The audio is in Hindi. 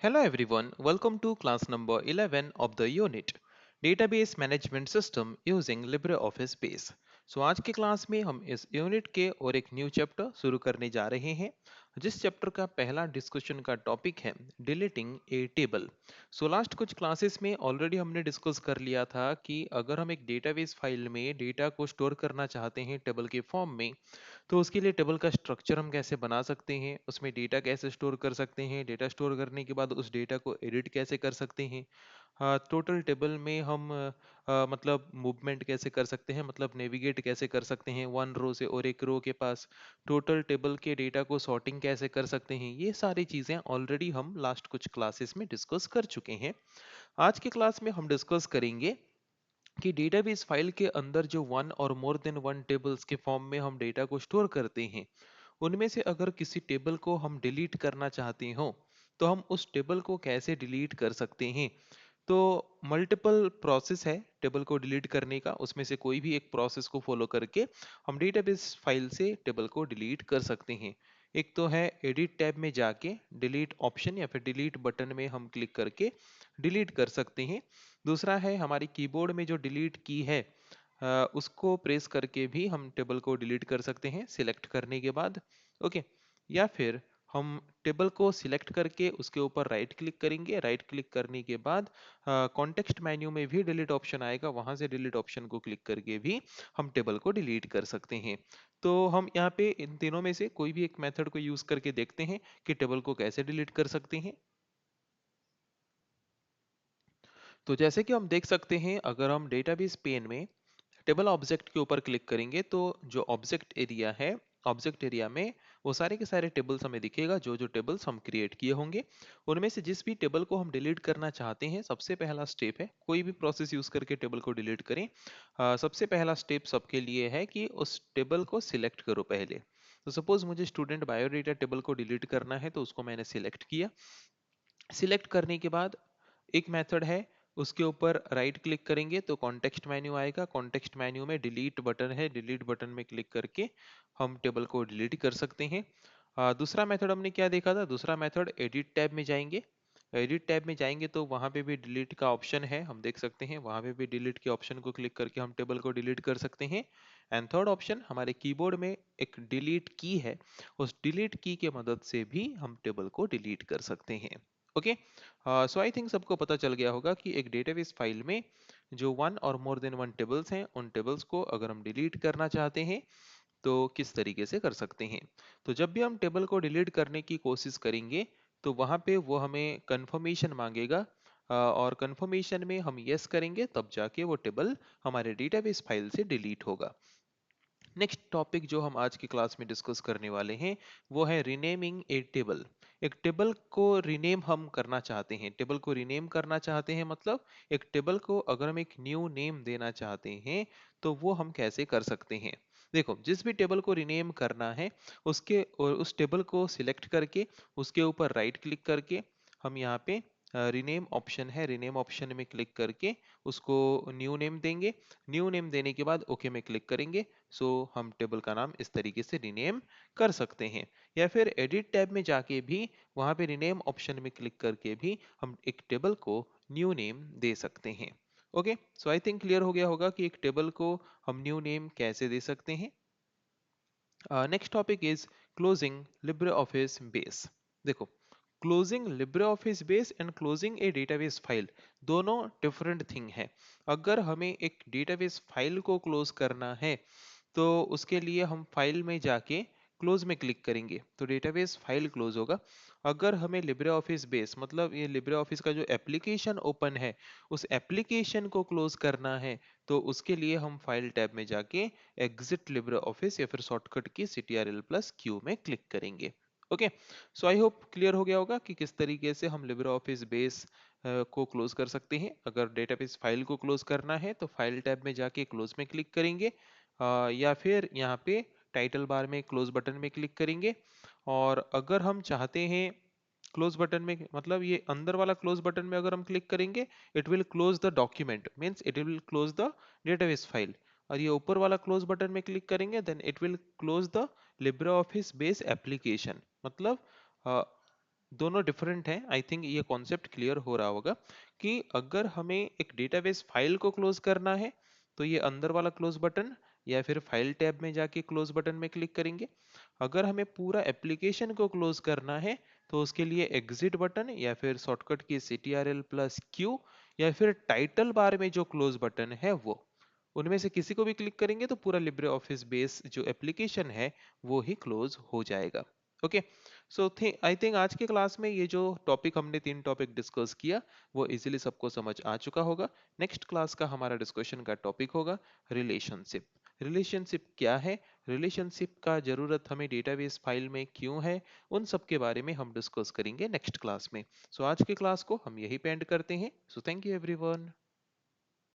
Hello everyone, welcome to class number 11 of the unit Database Management System using LibreOffice Base. आज के क्लास में हम इस यूनिट के और एक न्यू चैप्टर शुरू करने जा रहे हैं जिस चैप्टर का पहला डिस्कशन का टॉपिक है डिलीटिंग ए टेबल। लास्ट कुछ क्लासेस में ऑलरेडी हमने डिस्कस कर लिया था कि अगर हम एक डेटाबेस फाइल में डेटा को स्टोर करना चाहते हैं टेबल के फॉर्म में, तो उसके लिए टेबल का स्ट्रक्चर हम कैसे बना सकते हैं, उसमें डेटा कैसे स्टोर कर सकते हैं, डेटा स्टोर करने के बाद उस डेटा को एडिट कैसे कर सकते हैं, टोटल टेबल में हम मतलब मूवमेंट कैसे कर सकते हैं, मतलब नेविगेट कैसे कर सकते हैं वन रो से और एक रो के पास, टोटल टेबल के डेटा को सॉर्टिंग कैसे कर सकते हैं। ये सारी चीज़ें ऑलरेडी हम लास्ट कुछ क्लासेस में डिस्कस कर चुके हैं। आज के क्लास में हम डिस्कस करेंगे कि डेटाबेस फाइल के अंदर जो वन और मोर देन वन टेबल्स के फॉर्म में हम डेटा को स्टोर करते हैं, उनमें से अगर किसी टेबल को हम डिलीट करना चाहते हो तो हम उस टेबल को कैसे डिलीट कर सकते हैं। तो मल्टीपल प्रोसेस है टेबल को डिलीट करने का, उसमें से कोई भी एक प्रोसेस को फॉलो करके हम डेटाबेस फाइल से टेबल को डिलीट कर सकते हैं। एक तो है एडिट टैब में जाके डिलीट ऑप्शन या फिर डिलीट बटन में हम क्लिक करके डिलीट कर सकते हैं। दूसरा है हमारी कीबोर्ड में जो डिलीट की है उसको प्रेस करके भी हम टेबल को डिलीट कर सकते हैं सिलेक्ट करने के बाद। ओके, या फिर हम टेबल को सिलेक्ट करके उसके ऊपर राइट क्लिक करेंगे, राइट क्लिक करने के बाद कॉन्टेक्स्ट मेन्यू में भी डिलीट ऑप्शन आएगा, वहां से डिलीट ऑप्शन को क्लिक करके भी हम टेबल को डिलीट कर सकते हैं। तो हम यहाँ पे इन तीनों में से कोई भी एक मेथड को यूज करके देखते हैं कि टेबल को कैसे डिलीट कर सकते हैं। तो जैसे कि हम देख सकते हैं, अगर हम डेटाबेस पेन में टेबल ऑब्जेक्ट के ऊपर क्लिक करेंगे तो जो ऑब्जेक्ट एरिया है, ऑब्जेक्ट एरिया में वो सारे के सारे टेबल्स हमें दिखेगा, जो जो टेबल्स हम क्रिएट किए होंगे। उनमें से जिस भी टेबल को हम डिलीट करना चाहते हैं, सबसे पहला स्टेप है कोई भी प्रोसेस यूज करके टेबल को डिलीट करें। सबसे पहला स्टेप सबके लिए है कि उस टेबल को सिलेक्ट करो पहले। तो सपोज मुझे स्टूडेंट बायोडेटा टेबल को डिलीट करना है, तो उसको मैंने सिलेक्ट किया। सिलेक्ट करने के बाद एक मेथड है, उसके ऊपर राइट क्लिक करेंगे तो कॉन्टेक्स्ट मेन्यू आएगा, कॉन्टेक्स्ट मेन्यू में डिलीट बटन है, डिलीट बटन में क्लिक करके हम टेबल को डिलीट कर सकते हैं। दूसरा मेथड हमने क्या देखा था, दूसरा मेथड एडिट टैब में जाएंगे। एडिट टैब में जाएंगे तो वहां पे भी डिलीट का ऑप्शन है, हम देख सकते हैं वहां पे भी डिलीट के ऑप्शन को क्लिक करके हम टेबल को डिलीट कर सकते हैं। एंड थर्ड ऑप्शन हमारे कीबोर्ड में एक डिलीट की है, उस डिलीट की के मदद से भी हम टेबल को डिलीट कर सकते हैं। ओके, सो आई थिंक सबको पता चल गया होगा कि एक डेटाबेस फाइल में जो वन और मोर देन वन टेबल्स हैं, उन टेबल्स को अगर हम डिलीट करना चाहते हैं तो किस तरीके से कर सकते हैं। तो जब भी हम टेबल को डिलीट करने की कोशिश करेंगे तो वहां पे वो हमें कंफर्मेशन मांगेगा, और कंफर्मेशन में हम यस करेंगे तब जाके वो टेबल हमारे डेटाबेस फाइल से डिलीट होगा। नेक्स्ट टॉपिक जो हम आज की क्लास में डिस्कस करने वाले हैं वो है रीनेमिंग ए टेबल। एक टेबल को रीनेम हम करना चाहते हैं, टेबल को रीनेम करना चाहते हैं मतलब एक टेबल को अगर हम एक न्यू नेम देना चाहते हैं तो वो हम कैसे कर सकते हैं। देखो, जिस भी टेबल को रीनेम करना है उसके और उस टेबल को सिलेक्ट करके उसके ऊपर राइट क्लिक करके हम यहाँ पे रीनेम ऑप्शन है, रीनेम ऑप्शन में क्लिक करके उसको न्यू नेम देंगे। न्यू नेम देने के बाद ओके में क्लिक करेंगे। सो हम टेबल का नाम इस तरीके से रीनेम कर सकते हैं। या फिर एडिट टैब में जाके भी वहां पे रीनेम ऑप्शन में क्लिक करके भी हम एक टेबल को न्यू नेम दे सकते हैं। Okay, so I think clear हो गया होगा कि एक टेबल को हम न्यू नेम कैसे दे सकते हैं। Next topic is closing Libre office base. देखो, closing Libre office base and closing a database file दोनों डिफरेंट थिंग है। अगर हमें एक डेटाबेस फाइल को क्लोज करना है तो उसके लिए हम फाइल में जाके क्लोज में क्लिक करेंगे तो डेटाबेस फाइल क्लोज होगा। अगर हमें लिब्रे ऑफिस बेस मतलब ये लिब्रे ऑफिस का जो एप्लीकेशन ओपन है उस एप्लीकेशन को क्लोज करना है तो उसके लिए हम फाइल टैब में जाके एग्जिट लिब्रे ऑफिस या फिर शॉर्टकट की CTRL+Q में क्लिक करेंगे। Okay, so I hope clear हो गया होगा कि किस तरीके से हम लिब्रे ऑफिस बेस को क्लोज कर सकते हैं। अगर डेटाबेस फाइल को क्लोज करना है तो फाइल टैब में जाके क्लोज में क्लिक करेंगे, या फिर यहाँ पे टाइटल बार में क्लोज बटन में क्लिक करेंगे। और अगर हम चाहते हैं क्लोज बटन में मतलब ये अंदर वाला क्लोज बटन में अगर हम क्लिक करेंगे it will close the document, means it will close the database file. और ये ऊपर वाला क्लोज बटन में क्लिक करेंगे then it will close the Libre office base application, मतलब दोनों डिफरेंट हैं। आई थिंक ये कॉन्सेप्ट क्लियर हो रहा होगा कि अगर हमें एक डेटाबेस फाइल को क्लोज करना है तो ये अंदर वाला क्लोज बटन या फिर फाइल टैब में जाके क्लोज बटन में क्लिक करेंगे। अगर हमें पूरा एप्लीकेशन को क्लोज करना है तो उसके लिए एग्जिट बटन या फिर शॉर्टकट की CTRL+Q या फिर टाइटल बार में जो क्लोज बटन है वो, उनमें से किसी को भी क्लिक करेंगे तो पूरा लिब्रे ऑफिस बेस जो एप्लीकेशन है वो ही क्लोज हो जाएगा। ओके, सो आई थिंक आज के क्लास में ये जो टॉपिक हमने 3 टॉपिक डिस्कस किया वो इजीली सबको समझ आ चुका होगा। नेक्स्ट क्लास का हमारा डिस्कशन का टॉपिक होगा रिलेशनशिप। रिलेशनशिप क्या है, रिलेशनशिप का जरूरत हमें डेटाबेस फाइल में क्यों है, उन सब के बारे में हम डिस्कस करेंगे नेक्स्ट क्लास में। सो आज के क्लास को हम यही पे एंड करते हैं। So thank you everyone.